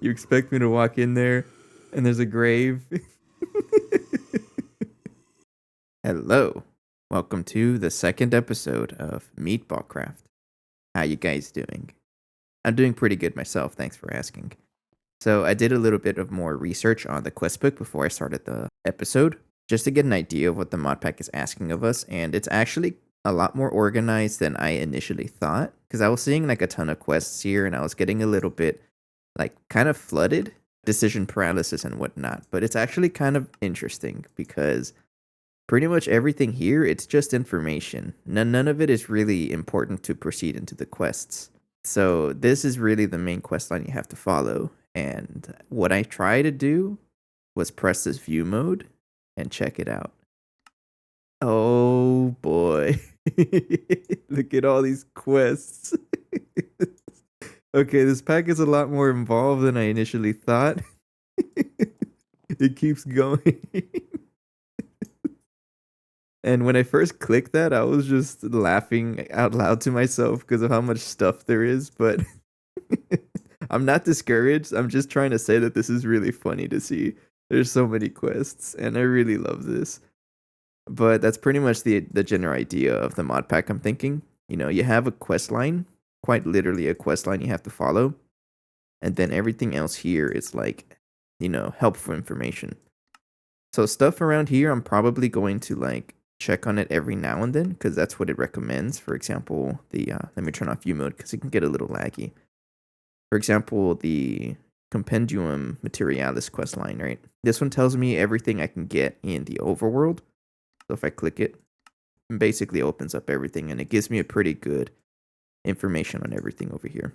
You expect me to walk in there and there's a grave? Hello. Welcome to the second episode of MeatballCraft. How you guys doing? I'm doing pretty good myself, thanks for asking. So I did a little bit of more research on the quest book before I started the episode, just to get an idea of what the modpack is asking of us, and it's actually a lot more organized than I initially thought, because I was seeing like a ton of quests here and I was getting a little bit like kind of flooded, decision paralysis and whatnot. But it's actually kind of interesting because pretty much everything here, it's just information. None of it is really important to proceed into the quests. So this is really the main quest line you have to follow. And what I try to do was press this view mode and check it out. Oh boy. Look at all these quests. Okay, this pack is a lot more involved than I initially thought. It keeps going. And when I first clicked that, I was just laughing out loud to myself because of how much stuff there is. But I'm not discouraged. I'm just trying to say that this is really funny to see. There's so many quests, and I really love this. But that's pretty much the general idea of the mod pack, I'm thinking. You know, you have a quest line, quite literally a quest line you have to follow. And then everything else here is like, you know, helpful information. So stuff around here, I'm probably going to like check on it every now and then because that's what it recommends. For example, let me turn off view mode because it can get a little laggy. For example, the Compendium Materialis quest line, right? This one tells me everything I can get in the overworld. So if I click it, it basically opens up everything and it gives me a pretty good information on everything over here.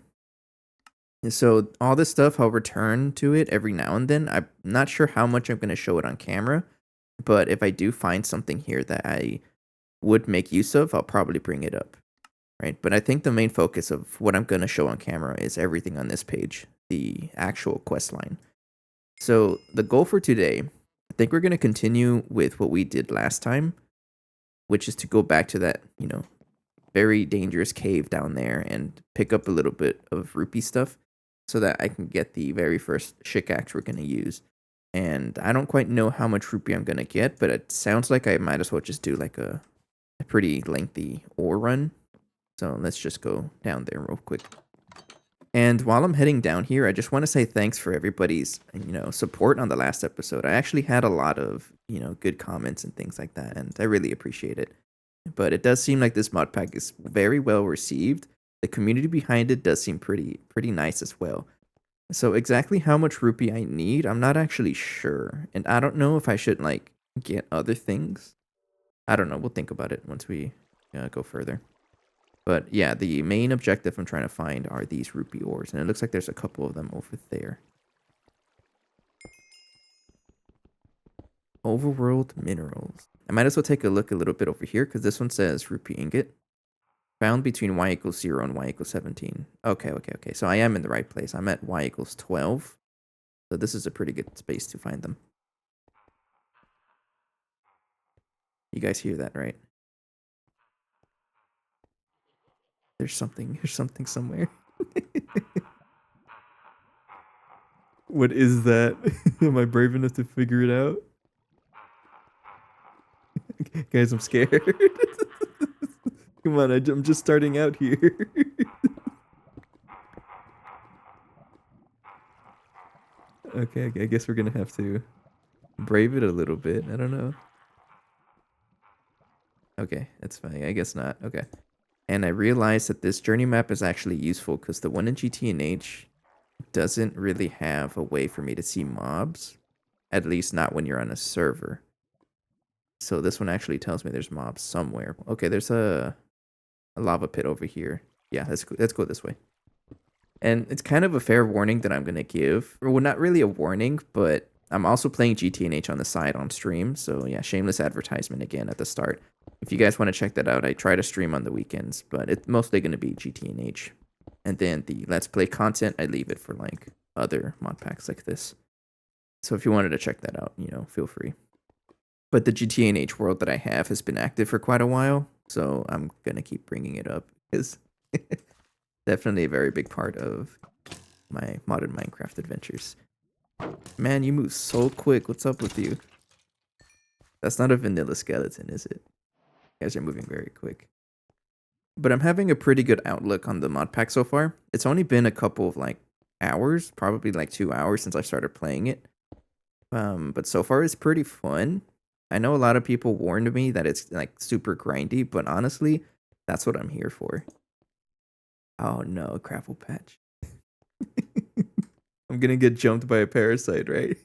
And so all this stuff, I'll return to it every now and then. I'm not sure how much I'm going to show it on camera, but if I do find something here that I would make use of, I'll probably bring it up, right? But I think the main focus of what I'm going to show on camera is everything on this page, the actual quest line. So the goal for today, I think we're going to continue with what we did last time, which is to go back to that, you know, very dangerous cave down there and pick up a little bit of rupee stuff so that I can get the very first shikaxe we're going to use. And I don't quite know how much rupee I'm going to get, but it sounds like I might as well just do like a pretty lengthy ore run. So let's just go down there real quick. And while I'm heading down here, I just want to say thanks for everybody's, you know, support on the last episode. I actually had a lot of, you know, good comments and things like that, and I really appreciate it. But it does seem like this mod pack is very well received. The community behind it does seem pretty nice as well. So exactly how much rupee I need, I'm not actually sure. And I don't know if I should like get other things. I don't know. We'll think about it once we go further. But yeah, the main objective I'm trying to find are these rupee ores. And it looks like there's a couple of them over there. Overworld minerals. I might as well take a look a little bit over here because this one says rupee ingot. Found between y equals 0 and y equals 17. Okay. So I am in the right place. I'm at y equals 12. So this is a pretty good space to find them. You guys hear that, right? There's something somewhere. What is that? Am I brave enough to figure it out? Guys, I'm scared. Come on, I'm just starting out here. Okay, I guess we're gonna have to brave it a little bit. I don't know. Okay, that's fine. I guess not. Okay. And I realized that this journey map is actually useful because the one in GTNH doesn't really have a way for me to see mobs. At least not when you're on a server. So this one actually tells me there's mobs somewhere. Okay, there's a lava pit over here. Yeah, let's go this way. And it's kind of a fair warning that I'm going to give. Well, not really a warning, but I'm also playing GTNH on the side on stream. So yeah, shameless advertisement again at the start. If you guys want to check that out, I try to stream on the weekends, but it's mostly going to be GTNH. And then the Let's Play content, I leave it for like other mod packs like this. So if you wanted to check that out, you know, feel free. But the GTNH world that I have has been active for quite a while, so I'm going to keep bringing it up. It's definitely a very big part of my modern Minecraft adventures. Man, you move so quick. What's up with you? That's not a vanilla skeleton, is it? You guys are moving very quick. But I'm having a pretty good outlook on the mod pack so far. It's only been a couple of like hours, probably like 2 hours since I started playing it. But so far it's pretty fun. I know a lot of people warned me that it's like super grindy, but honestly, that's what I'm here for. Oh no, gravel patch. I'm gonna get jumped by a parasite, right?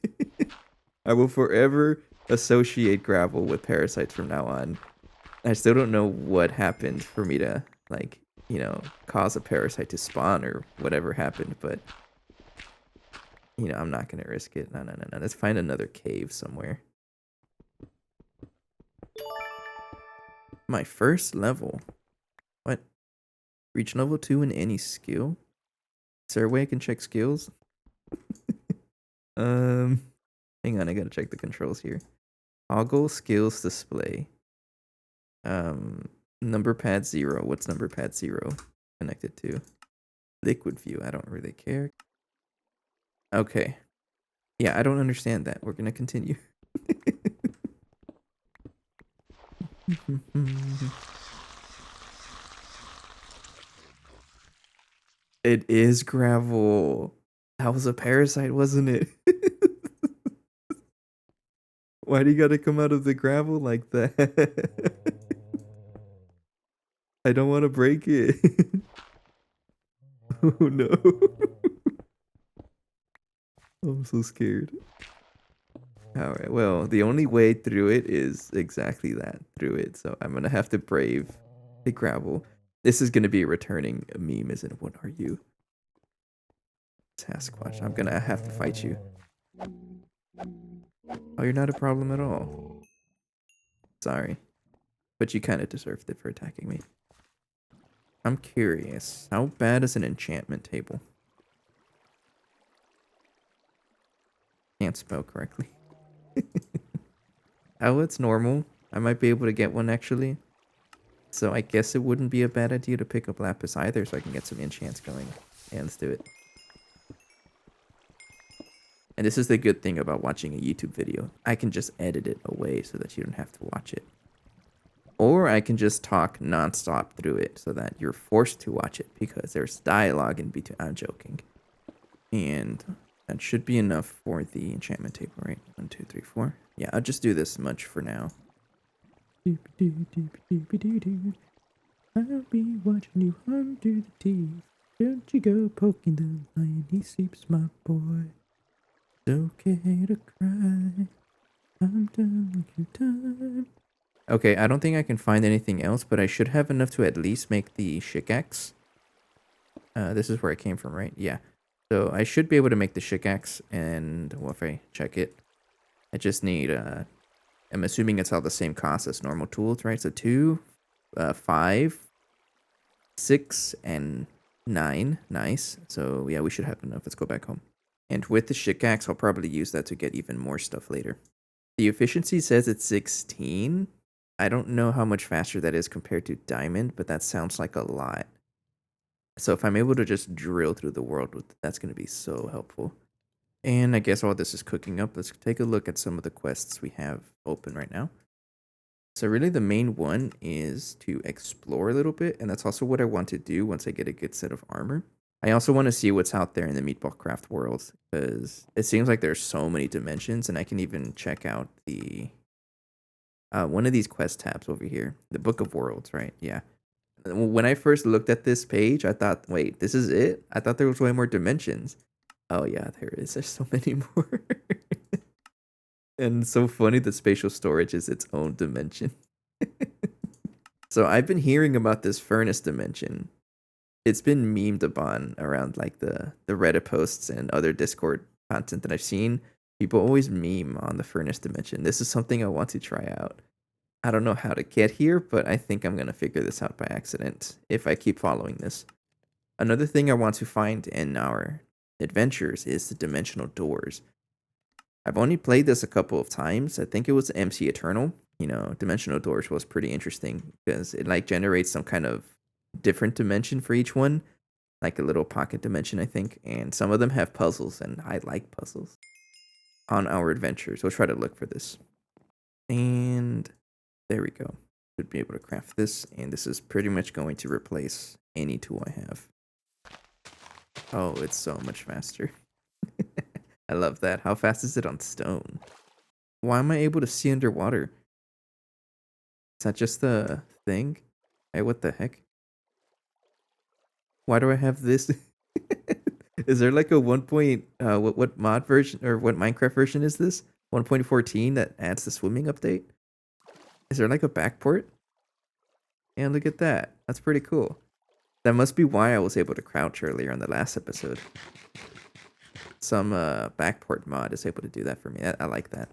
I will forever associate gravel with parasites from now on. I still don't know what happened for me to, like, cause a parasite to spawn or whatever happened, but, I'm not gonna risk it. No. Let's find another cave somewhere. My first level. What? Reach level 2 in any skill? Is there a way I can check skills? Hang on, I gotta check the controls here. Toggle skills display. Number pad 0. What's number pad 0 connected to? Liquid view. I don't really care. Okay. Yeah, I don't understand that. We're gonna continue. It is gravel. That was a parasite, wasn't it? Why do you gotta come out of the gravel like that? I don't want to break it. Oh no. I'm so scared. Alright, well, the only way through it is exactly that, through it. So I'm gonna have to brave the gravel. This is gonna be a returning meme, isn't it? What are you? Sasquatch. I'm gonna have to fight you. Oh, you're not a problem at all. Sorry. But you kind of deserved it for attacking me. I'm curious. How bad is an enchantment table? Can't spell correctly. Oh, it's normal. I might be able to get one actually. So I guess it wouldn't be a bad idea to pick up lapis either so I can get some enchants going. Yeah, let's do it. And this is the good thing about watching a YouTube video. I can just edit it away so that you don't have to watch it. Or I can just talk nonstop through it so that you're forced to watch it because there's dialogue in between. I'm joking. And that should be enough for the enchantment table, right? 1, 2, 3, 4. Yeah, I'll just do this much for now. I'll be watching you hunt through the teeth. Don't you go poking the lion, he sleeps, my boy. It's okay to cry. I'm done with your time. Okay, I don't think I can find anything else, but I should have enough to at least make the pickaxe. This is where I came from, right? Yeah. So I should be able to make the pickaxe, and well, if I check it, I just need, I'm assuming it's all the same cost as normal tools, right? So 2, 5, 6, and 9. Nice. So yeah, we should have enough. Let's go back home. And with the pickaxe, I'll probably use that to get even more stuff later. The efficiency says it's 16. I don't know how much faster that is compared to diamond, but that sounds like a lot. So if I'm able to just drill through the world, that's going to be so helpful. And I guess while this is cooking up, let's take a look at some of the quests we have open right now. So really the main one is to explore a little bit, and that's also what I want to do once I get a good set of armor. I also want to see what's out there in the MeatballCraft world, because it seems like there's so many dimensions, and I can even check out the one of these quest tabs over here, the Book of Worlds, right? Yeah. When I first looked at this page, I thought, wait, this is it? I thought there was way more dimensions. Oh yeah, there is. There's so many more. And so funny that spatial storage is its own dimension. So I've been hearing about this furnace dimension. It's been memed upon around like the Reddit posts and other Discord content that I've seen. People always meme on the furnace dimension. This is something I want to try out. I don't know how to get here, but I think I'm going to figure this out by accident if I keep following this. Another thing I want to find in our adventures is the dimensional doors. I've only played this a couple of times. I think it was MC Eternal. Dimensional doors was pretty interesting because it like generates some kind of different dimension for each one. like a little pocket dimension, I think. And some of them have puzzles, and I like puzzles. On our adventures, we'll try to look for this. And there we go. Should be able to craft this, and this is pretty much going to replace any tool I have. Oh, it's so much faster. I love that. How fast is it on stone? Why am I able to see underwater? Is that just the thing? Hey, what the heck? Why do I have this? Is there like a what mod version or what Minecraft version is this? 1.14 that adds the swimming update? Is there like a backport? And look at that. That's pretty cool. That must be why I was able to crouch earlier in the last episode. Some backport mod is able to do that for me. I like that.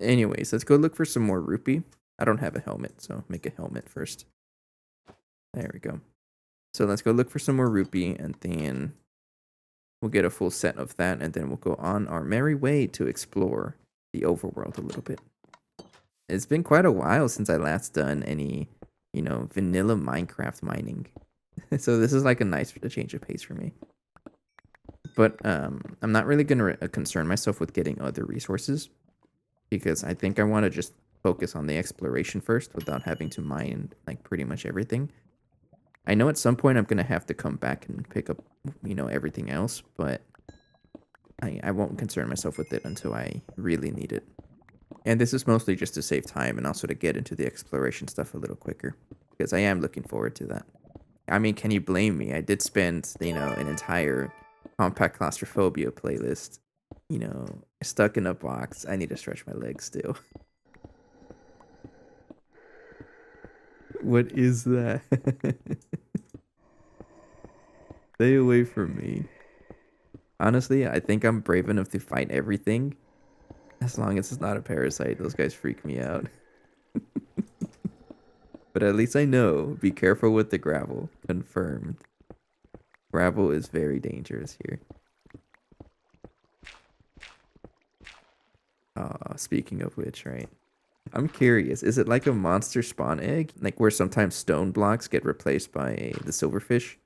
Anyways, let's go look for some more rupee. I don't have a helmet, so make a helmet first. There we go. So let's go look for some more rupee, and then we'll get a full set of that, and then we'll go on our merry way to explore the overworld a little bit. It's been quite a while since I last done any, vanilla Minecraft mining. So this is like a nice change of pace for me. But I'm not really going to concern myself with getting other resources, because I think I want to just focus on the exploration first without having to mine like pretty much everything. I know at some point I'm going to have to come back and pick up, everything else, but I won't concern myself with it until I really need it. And this is mostly just to save time and also to get into the exploration stuff a little quicker, because I am looking forward to that. I mean, can you blame me? I did spend, an entire compact claustrophobia playlist, stuck in a box. I need to stretch my legs still. What is that? Stay away from me. Honestly, I think I'm brave enough to fight everything. As long as it's not a parasite. Those guys freak me out. But at least I know. Be careful with the gravel. Confirmed. Gravel is very dangerous here. Speaking of which, right? I'm curious. Is it like a monster spawn egg? Like where sometimes stone blocks get replaced by the silverfish?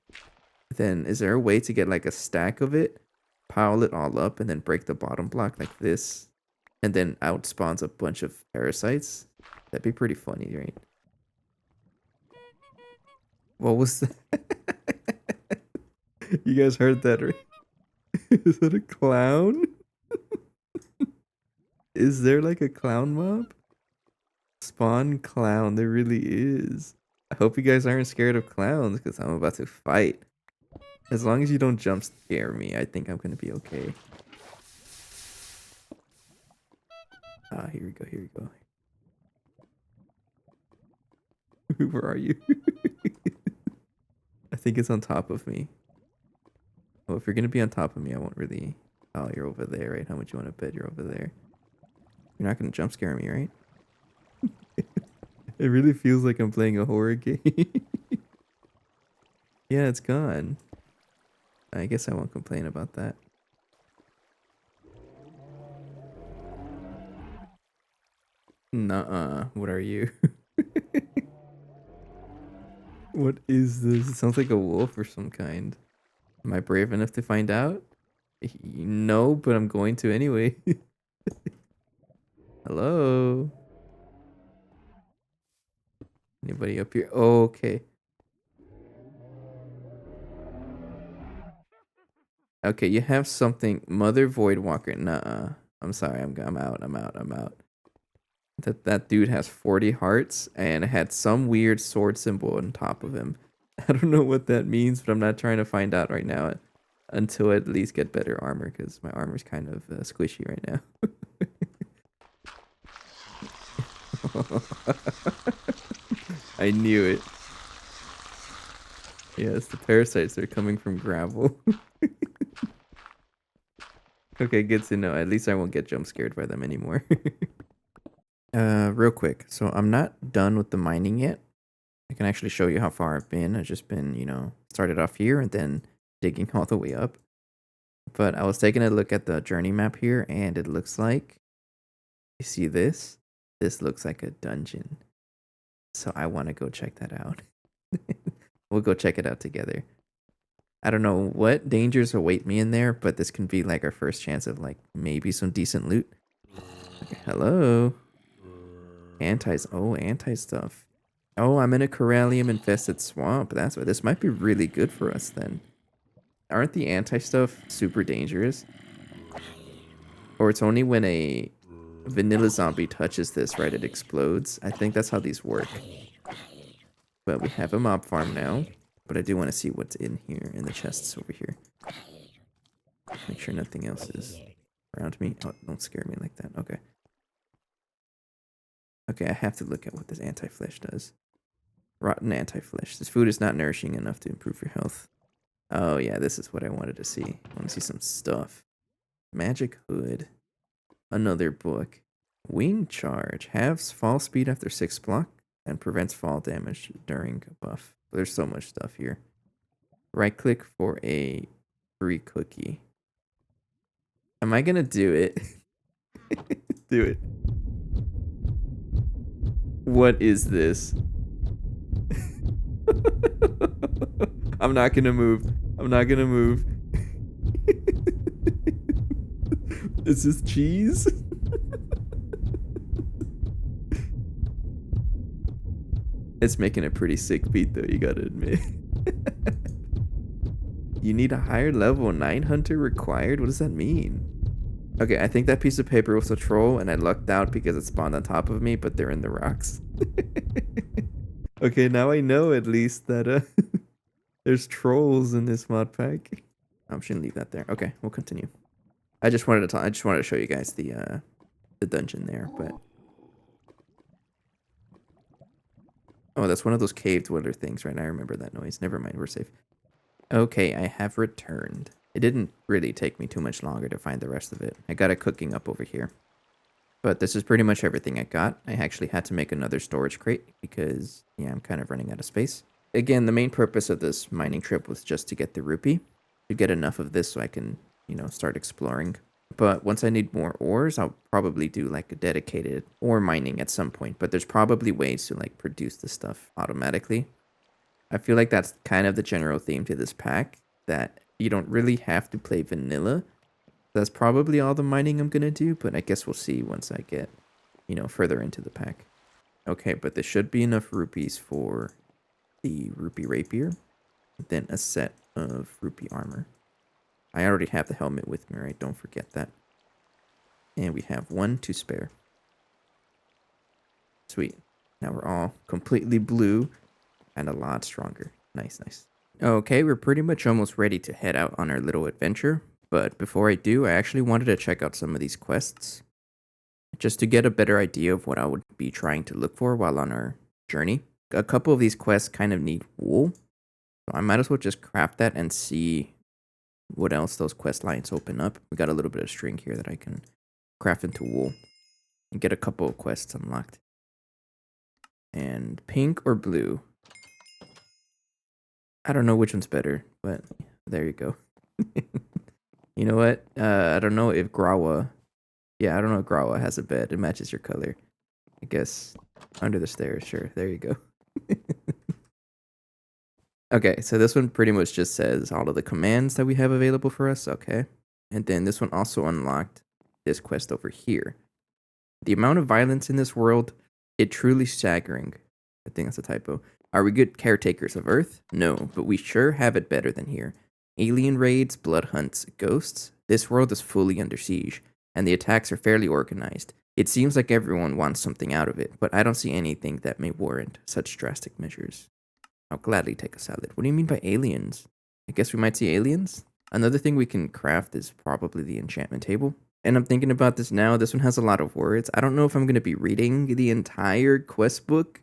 Then is there a way to get like a stack of it, pile it all up, and then break the bottom block like this, and then out spawns a bunch of parasites? That'd be pretty funny, right? What was that? You guys heard that, right? Is that a clown? Is there like a clown mob? Spawn clown, there really is. I hope you guys aren't scared of clowns, because I'm about to fight. As long as you don't jump scare me, I think I'm gonna be okay. Here we go, here we go. Where are you? I think it's on top of me. Oh, if you're gonna be on top of me, I won't really... Oh, you're over there, right? How much you want to bet you're over there? You're not gonna jump scare me, right? It really feels like I'm playing a horror game. Yeah, it's gone. I guess I won't complain about that. Nuh-uh. What are you? What is this? It sounds like a wolf or some kind. Am I brave enough to find out? No, but I'm going to anyway. Hello? Anybody up here? Oh, okay. Okay, you have something. Mother Void Walker. Nuh-uh. I'm sorry. I'm out. I'm out. I'm out. That dude has 40 hearts and had some weird sword symbol on top of him. I don't know what that means, but I'm not trying to find out right now until I at least get better armor, because my armor's kind of squishy right now. I knew it. Yes, the parasites are coming from gravel. Okay, good to know. At least I won't get jump scared by them anymore. Real quick. So I'm not done with the mining yet. I can actually show you how far I've been. I've just been, started off here and then digging all the way up. But I was taking a look at the journey map here, and it looks like, you see this? This looks like a dungeon. So I want to go check that out. We'll go check it out together. I don't know what dangers await me in there, but this can be like our first chance of like maybe some decent loot. Okay, hello. Anti stuff. Oh, I'm in a corallium infested swamp. That's why this might be really good for us then. Aren't the anti stuff super dangerous? Or it's only when a vanilla zombie touches this, right? It explodes. I think that's how these work. But we have a mob farm now. But I do want to see what's in here in the chests over here. Make sure nothing else is around me. Oh, don't scare me like that. Okay. Okay, I have to look at what this anti-flesh does. Rotten anti-flesh. This food is not nourishing enough to improve your health. Oh yeah, this is what I wanted to see. I want to see some stuff. Magic hood. Another book. Wing charge. Halves fall speed after 6 block and prevents fall damage during a buff. There's so much stuff here. Right click for a free cookie. Am I gonna do it? Do it. What is this? I'm not gonna move. I'm not gonna move. Is this cheese? It's making a pretty sick beat though, you gotta admit. You need a higher level 9 hunter required? What does that mean? Okay, I think that piece of paper was a troll and I lucked out because it spawned on top of me, but they're in the rocks. Okay, now I know at least that there's trolls in this mod pack. I shouldn't leave that there. Okay, we'll continue. I just wanted to show you guys the dungeon there, but oh, that's one of those cave dweller things, right? I remember that noise. Never mind, we're safe. Okay, I have returned. It didn't really take me too much longer to find the rest of it. I got it cooking up over here. But this is pretty much everything I got. I actually had to make another storage crate because, yeah, I'm kind of running out of space. Again, the main purpose of this mining trip was just to get the rupee, to get enough of this so I can, you know, start exploring. But once I need more ores, I'll probably do like a dedicated ore mining at some point. But there's probably ways to like produce the stuff automatically. I feel like that's kind of the general theme to this pack, that you don't really have to play vanilla. That's probably all the mining I'm going to do, but I guess we'll see once I get, you know, further into the pack. Okay, but there should be enough rupees for the rupee rapier, then a set of rupee armor. I already have the helmet with me, right? Don't forget that. And we have 1 to spare. Sweet. Now we're all completely blue and a lot stronger. Nice, nice. Okay, we're pretty much almost ready to head out on our little adventure. But before I do, I actually wanted to check out some of these quests, just to get a better idea of what I would be trying to look for while on our journey. A couple of these quests kind of need wool, so I might as well just craft that and see what else those quest lines open up. We got a little bit of string here that I can craft into wool and get a couple of quests unlocked. And pink or blue? I don't know which one's better, but there you go. You know what? I don't know if Grawa... Yeah, I don't know if Grawa has a bed. It matches your color. I guess under the stairs. Sure, there you go. Okay, so this one pretty much just says all of the commands that we have available for us. Okay. And then this one also unlocked this quest over here. The amount of violence in this world, it truly staggering. I think that's a typo. Are we good caretakers of Earth? No, but we sure have it better than here. Alien raids, blood hunts, ghosts. This world is fully under siege, and the attacks are fairly organized. It seems like everyone wants something out of it, but I don't see anything that may warrant such drastic measures. I'll gladly take a salad. What do you mean by aliens? I guess we might see aliens? Another thing we can craft is probably the enchantment table. And I'm thinking about this now. This one has a lot of words. I don't know if I'm going to be reading the entire quest book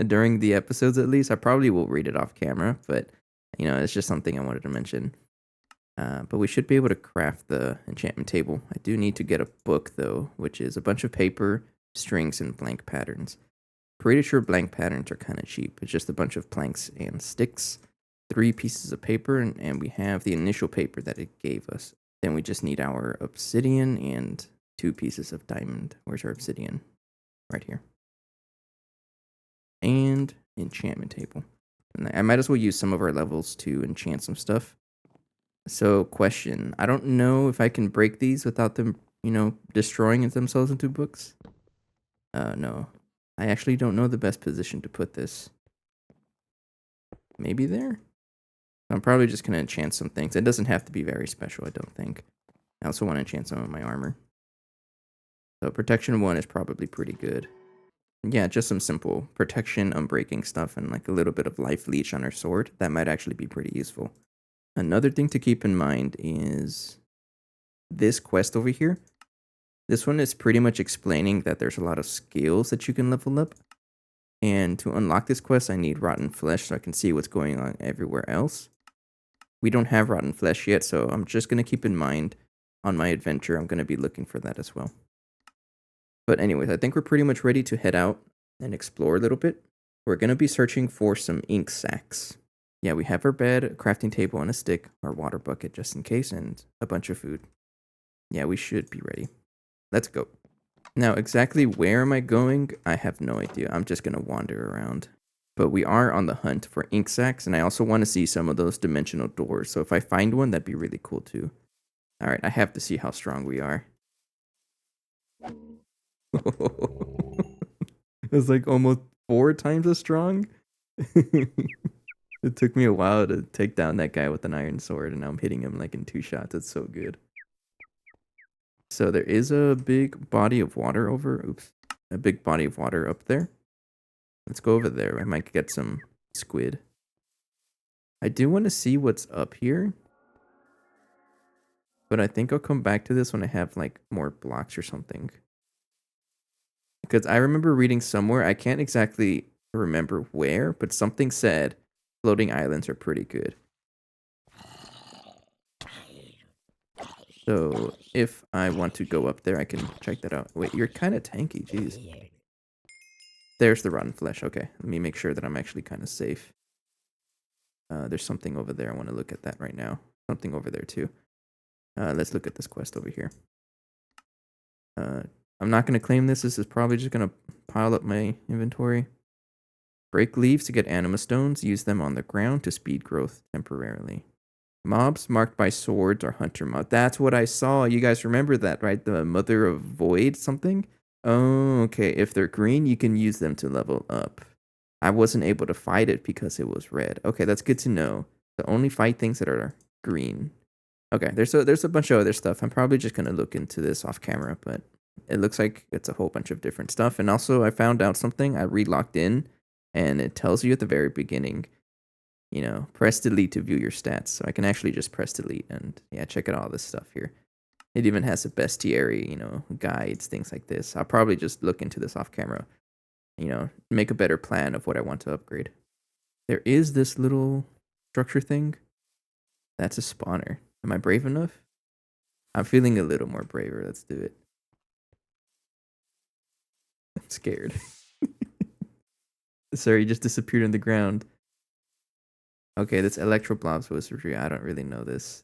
during the episodes, at least. I probably will read it off camera, but, you know, it's just something I wanted to mention. But we should be able to craft the enchantment table. I do need to get a book, though, which is a bunch of paper, strings, and blank patterns. Pretty sure blank patterns are kind of cheap. It's just a bunch of planks and sticks, 3 pieces of paper, and we have the initial paper that it gave us. Then we just need our obsidian and 2 pieces of diamond. Where's our obsidian? Right here. And enchantment table. And I might as well use some of our levels to enchant some stuff. So, question. I don't know if I can break these without them, destroying themselves into books. No. I actually don't know the best position to put this. Maybe there? I'm probably just going to enchant some things. It doesn't have to be very special, I don't think. I also want to enchant some of my armor. So protection 1 is probably pretty good. Yeah, just some simple protection, unbreaking stuff, and like a little bit of life leech on our sword. That might actually be pretty useful. Another thing to keep in mind is this quest over here. This one is pretty much explaining that there's a lot of skills that you can level up. And to unlock this quest, I need rotten flesh so I can see what's going on everywhere else. We don't have rotten flesh yet, so I'm just going to keep in mind on my adventure, I'm going to be looking for that as well. But anyways, I think we're pretty much ready to head out and explore a little bit. We're going to be searching for some ink sacks. Yeah, we have our bed, a crafting table, and a stick, our water bucket just in case, and a bunch of food. Yeah, we should be ready. Let's go. Now, exactly where am I going? I have no idea. I'm just going to wander around. But we are on the hunt for ink sacks, and I also want to see some of those dimensional doors. So if I find one, that'd be really cool too. All right, I have to see how strong we are. It's like almost 4 times as strong. It took me a while to take down that guy with an iron sword, and now I'm hitting him like in 2 shots. It's so good. So there is a big body of water a big body of water up there. Let's go over there. I might get some squid. I do want to see what's up here. But I think I'll come back to this when I have like more blocks or something. Because I remember reading somewhere, I can't exactly remember where, but something said floating islands are pretty good. So if I want to go up there, I can check that out. Wait, you're kind of tanky, jeez. There's the rotten flesh. Okay, let me make sure that I'm actually kind of safe. There's something over there. I want to look at that right now. Something over there too. Let's look at this quest over here. I'm not going to claim this. This is probably just going to pile up my inventory. Break leaves to get anima stones. Use them on the ground to speed growth temporarily. Mobs marked by swords are hunter mob. That's what I saw. You guys remember that, right? The mother of void something? Oh, okay. If they're green, you can use them to level up. I wasn't able to fight it because it was red. Okay, that's good to know. So only fight things that are green. Okay, there's a bunch of other stuff. I'm probably just gonna look into this off camera, but it looks like it's a whole bunch of different stuff. And also, I found out something. I re-logged in, and it tells you at the very beginning, press delete to view your stats. So I can actually just press delete and yeah, check out all this stuff here. It even has a bestiary, guides, things like this. I'll probably just look into this off camera, make a better plan of what I want to upgrade. There is this little structure thing. That's a spawner. Am I brave enough? I'm feeling a little more braver. Let's do it. I'm scared. Sorry, you just disappeared in the ground. Okay, this Electro Blob's wizardry. I don't really know this.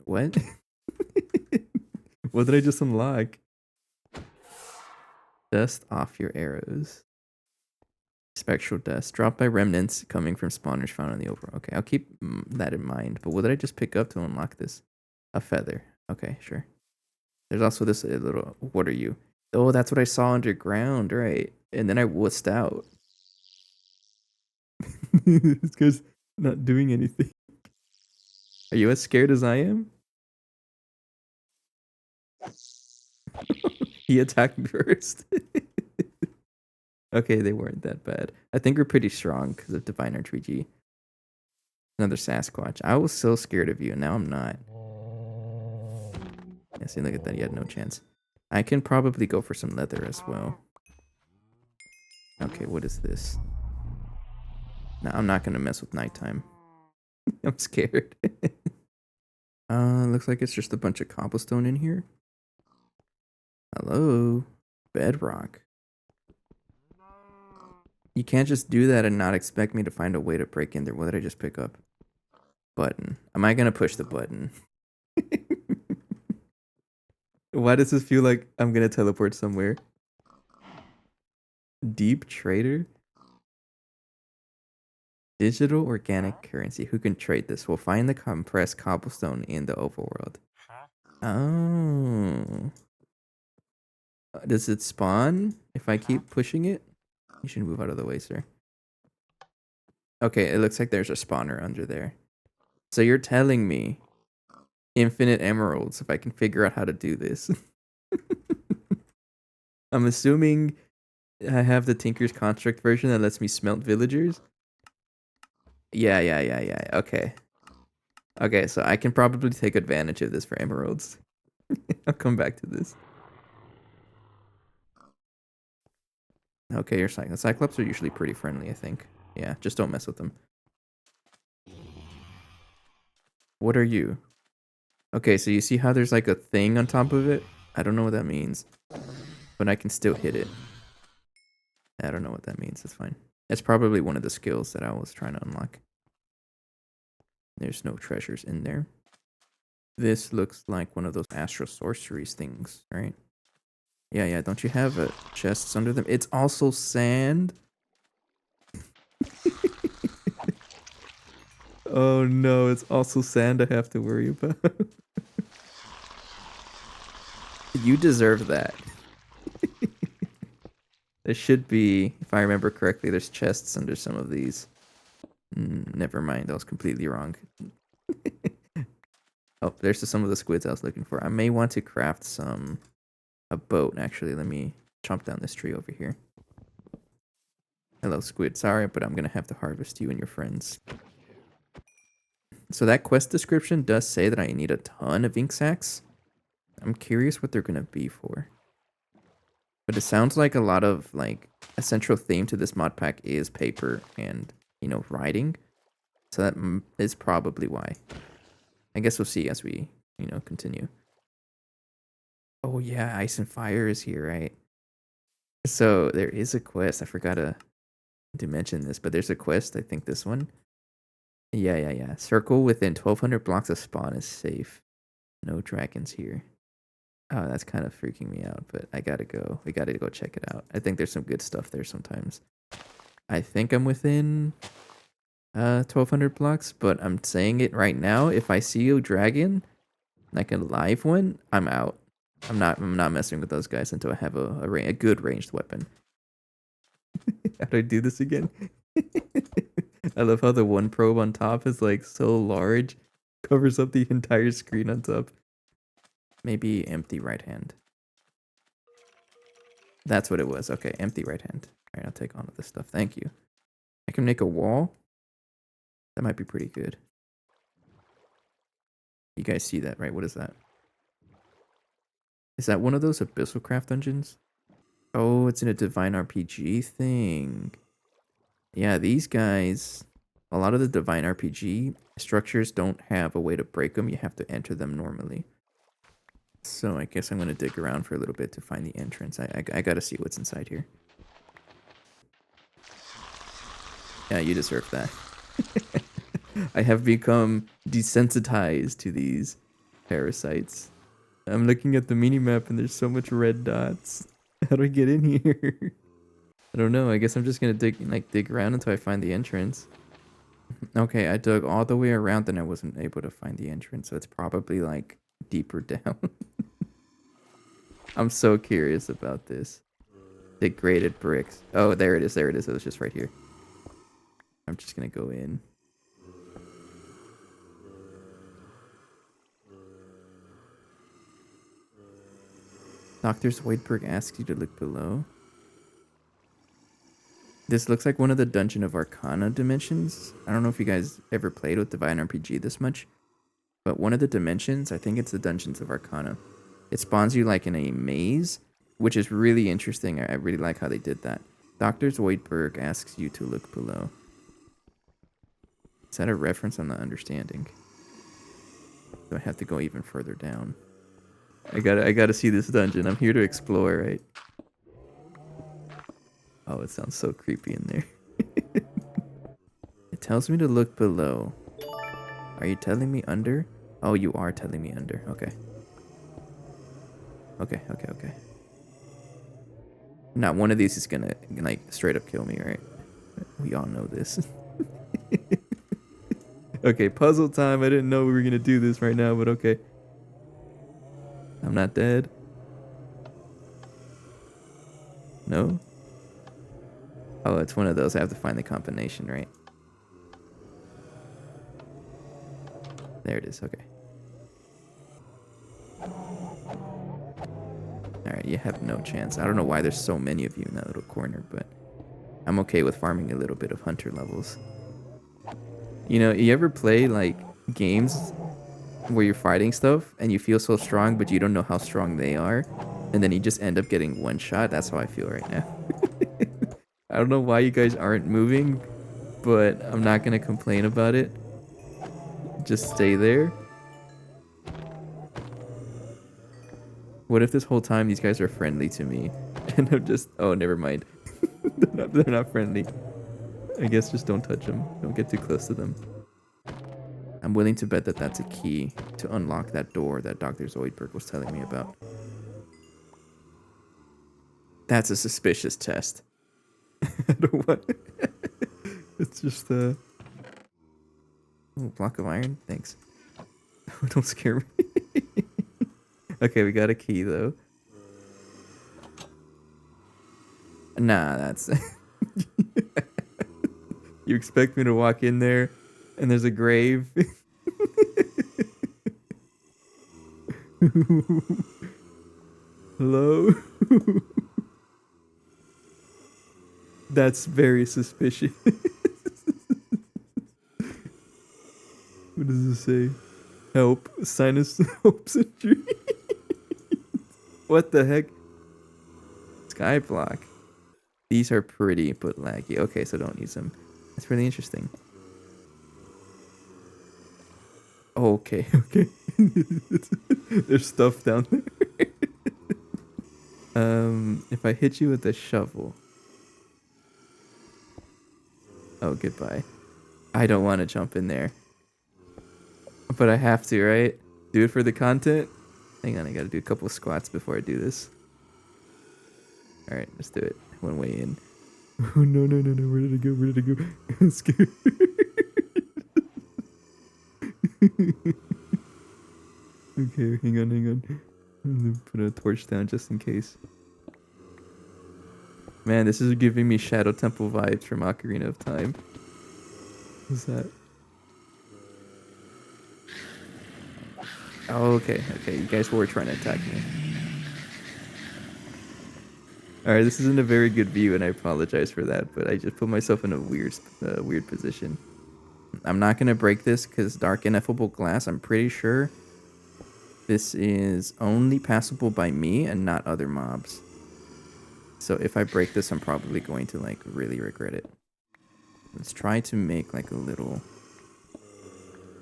What? What did I just unlock? Dust off your arrows. Spectral dust. Dropped by remnants coming from spawners found on the overworld. Okay, I'll keep that in mind. But what did I just pick up to unlock this? A feather. Okay, sure. There's also this little... What are you? Oh, that's what I saw underground, right? And then I wussed out. This guy's not doing anything. Are you as scared as I am? He attacked me first. Okay, they weren't that bad. I think we're pretty strong because of Divine RPG. Another Sasquatch. I was so scared of you, and now I'm not. Yeah, see, look at that. You had no chance. I can probably go for some leather as well. Okay, what is this? No, I'm not gonna mess with nighttime. I'm scared. Looks like it's just a bunch of cobblestone in here. Hello? Bedrock. You can't just do that and not expect me to find a way to break in there. What did I just pick up? Button. Am I gonna push the button? Why does this feel like I'm gonna teleport somewhere? Deep trader? Digital organic currency. Who can trade this? We'll find the compressed cobblestone in the overworld. Oh. Does it spawn if I keep pushing it? You should move out of the way, sir. Okay, it looks like there's a spawner under there. So you're telling me infinite emeralds if I can figure out how to do this. I'm assuming I have the Tinker's Construct version that lets me smelt villagers. Yeah. Okay. Okay, so I can probably take advantage of this for emeralds. I'll come back to this. Okay, you're saying the Cyclops are usually pretty friendly, I think. Yeah, just don't mess with them. What are you? Okay, so you see how there's like a thing on top of it? I don't know what that means. But I can still hit it. I don't know what that means. It's fine. It's probably one of the skills that I was trying to unlock. There's no treasures in there. This looks like one of those astral sorceries things, right? Yeah. Don't you have chests under them? It's also sand. Oh no, it's also sand I have to worry about. You deserve that. There should be, if I remember correctly, there's chests under some of these. Never mind, I was completely wrong. Oh, there's some of the squids I was looking for. I may want to craft a boat, actually. Let me chomp down this tree over here. Hello, squid. Sorry, but I'm gonna have to harvest you and your friends. So that quest description does say that I need a ton of ink sacs. I'm curious what they're gonna be for. But it sounds like a lot of, like, a central theme to this mod pack is paper and, you know, writing. So that is probably why. I guess we'll see as we, you know, continue. Oh yeah, Ice and Fire is here, right? So there is a quest. I forgot to mention this, but there's a quest. I think this one. Yeah. Circle within 1,200 blocks of spawn is safe. No dragons here. Oh, that's kind of freaking me out, but I gotta go. We gotta go check it out. I think there's some good stuff there sometimes. I think I'm within 1,200 blocks, but I'm saying it right now. If I see a dragon, like a live one, I'm out. I'm not messing with those guys until I have a good ranged weapon. How do I do this again? I love how the one probe on top is like so large, covers up the entire screen on top. Maybe empty right hand. That's what it was. Okay, empty right hand. All right, I'll take all of this stuff. Thank you. I can make a wall. That might be pretty good. You guys see that, right? What is that? Is that one of those MeatballCraft dungeons? Oh, it's in a Divine RPG thing. Yeah, these guys, a lot of the Divine RPG structures don't have a way to break them. You have to enter them normally. So I guess I'm going to dig around for a little bit to find the entrance. I got to see what's inside here. Yeah, you deserve that. I have become desensitized to these parasites. I'm looking at the minimap and there's so much red dots. How do I get in here? I don't know. I guess I'm just gonna dig around until I find the entrance. Okay, I dug all the way around and I wasn't able to find the entrance, so it's probably like deeper down. I'm so curious about this. Degraded bricks. Oh, there it is. There it is. It was just right here. I'm just gonna go in. Dr. Zoidberg asks you to look below. This looks like one of the Dungeon of Arcana dimensions. I don't know if you guys ever played with Divine RPG this much, but one of the dimensions, I think it's the Dungeons of Arcana. It spawns you like in a maze, which is really interesting. I really like how they did that. Dr. Zoidberg asks you to look below. Is that a reference I'm not understanding? Do I have to go even further down? I gotta see this dungeon. I'm here to explore, right? Oh, it sounds so creepy in there. It tells me to look below. Are you telling me under? Oh, you are telling me under. Okay. Okay. Not one of these is gonna like straight up kill me, right? We all know this. Okay, puzzle time. I didn't know we were gonna do this right now, but okay. I'm not dead. No? Oh, it's one of those. I have to find the combination, right? There it is. Okay. Alright, you have no chance. I don't know why there's so many of you in that little corner, but I'm okay with farming a little bit of hunter levels. You know, you ever play like games where you're fighting stuff and you feel so strong, but you don't know how strong they are, and then you just end up getting one shot? That's how I feel right now. I don't know why you guys aren't moving, but I'm not gonna complain about it. Just stay there. What if this whole time these guys are friendly to me, and I'm just... Oh, never mind. They're not friendly. I guess just don't touch them. Don't get too close to them. I'm willing to bet that that's a key to unlock that door that Dr. Zoidberg was telling me about. That's a suspicious test. I don't want... It's just a... Oh, block of iron? Thanks. Don't scare me. Okay, we got a key, though. Nah, that's... You expect me to walk in there and there's a grave? Hello? That's very suspicious. What does it say? Help. Sinus hopes and dreams. What the heck? Sky block. These are pretty but laggy. Okay, so don't use them. That's really interesting. Okay, okay. There's stuff down there. If I hit you with a shovel. Oh, goodbye. I don't want to jump in there. But I have to, right? Do it for the content? Hang on, I gotta do a couple of squats before I do this. Alright, let's do it. One way in. Oh, no, no, no, no. Where did it go? Where did it go? I'm scared. Okay, hang on, hang on. I'm gonna put a torch down just in case. Man, this is giving me Shadow Temple vibes from Ocarina of Time. What's that? Oh, okay, okay. You guys were trying to attack me. Alright, this isn't a very good view, and I apologize for that, but I just put myself in a weird position. I'm not gonna break this, because Dark Ineffable Glass, I'm pretty sure this is only passable by me and not other mobs. So if I break this, I'm probably going to, like, really regret it. Let's try to make, like, a little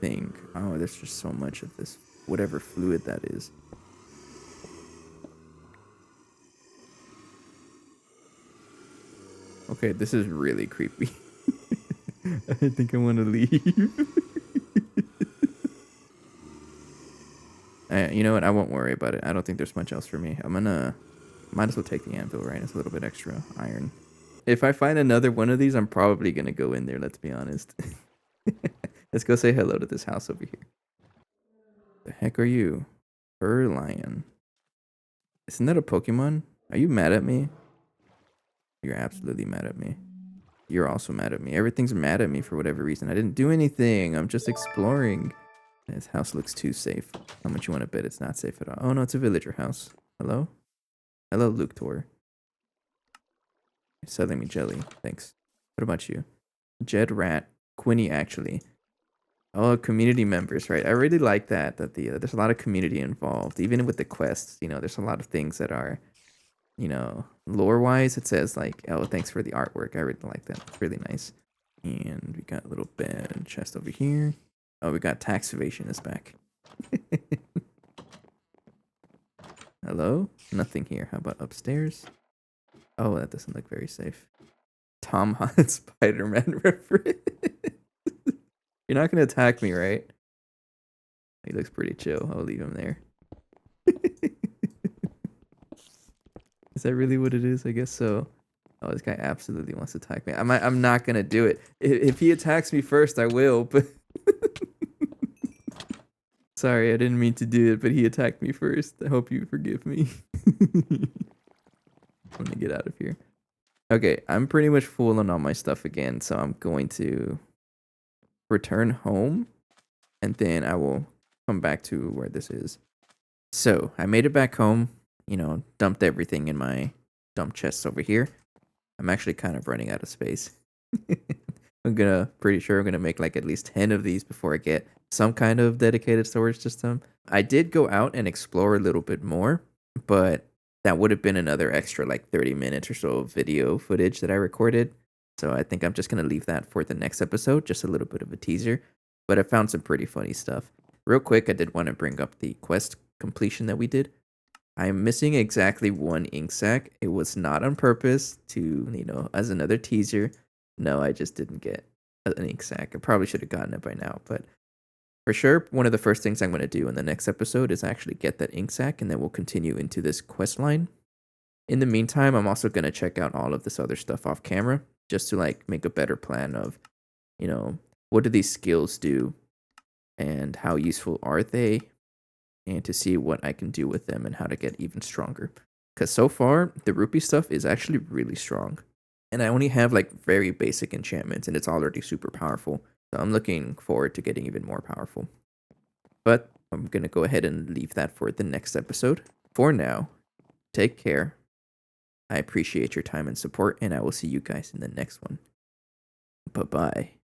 thing. Oh, there's just so much of this, whatever fluid that is. Okay, this is really creepy. I think I want to leave. You know what? I won't worry about it. I don't think there's much else for me. I'm gonna... Might as well take the anvil, right? It's a little bit extra iron. If I find another one of these, I'm probably gonna go in there, let's be honest. Let's go say hello to this house over here. The heck are you? Fur lion. Isn't that a Pokemon? Are you mad at me? You're absolutely mad at me. You're also mad at me. Everything's mad at me for whatever reason. I didn't do anything. I'm just exploring. This house looks too safe. How much you want to bet it's not safe at all? Oh no, it's a villager house. Hello? Hello, Luke Tor. You're selling me jelly. Thanks. What about you? Jed Rat. Quinny, actually. Oh, community members, right? I really like that. That there's a lot of community involved. Even with the quests, you know, there's a lot of things that are, you know, lore-wise, it says like, oh, thanks for the artwork. I really like that. It's really nice. And we got a little bed chest over here. Oh, we got tax evasion is back. Hello? Nothing here. How about upstairs? Oh, that doesn't look very safe. Tom Holland Spider-Man reference. You're not going to attack me, right? He looks pretty chill. I'll leave him there. Is that really what it is? I guess so. Oh, this guy absolutely wants to attack me. I'm not gonna do it. If he attacks me first, I will. But sorry, I didn't mean to do it. But he attacked me first. I hope you forgive me. Let me get out of here. Okay, I'm pretty much full on all my stuff again, so I'm going to return home, and then I will come back to where this is. So I made it back home. You know, dumped everything in my dump chests over here. I'm actually kind of running out of space. Pretty sure I'm gonna make like at least 10 of these before I get some kind of dedicated storage system. I did go out and explore a little bit more, but that would have been another extra like 30 minutes or so of video footage that I recorded. So I think I'm just gonna leave that for the next episode, just a little bit of a teaser. But I found some pretty funny stuff. Real quick, I did want to bring up the quest completion that we did. I'm missing exactly one ink sac. It was not on purpose to, as another teaser. No, I just didn't get an ink sac. I probably should have gotten it by now, but for sure, one of the first things I'm going to do in the next episode is actually get that ink sac, and then we'll continue into this quest line. In the meantime, I'm also going to check out all of this other stuff off camera just to like make a better plan of, what do these skills do and how useful are they, and to see what I can do with them and how to get even stronger. Because so far, the rupee stuff is actually really strong. And I only have like very basic enchantments, and it's already super powerful. So I'm looking forward to getting even more powerful. But I'm going to go ahead and leave that for the next episode. For now, take care. I appreciate your time and support, and I will see you guys in the next one. Bye-bye.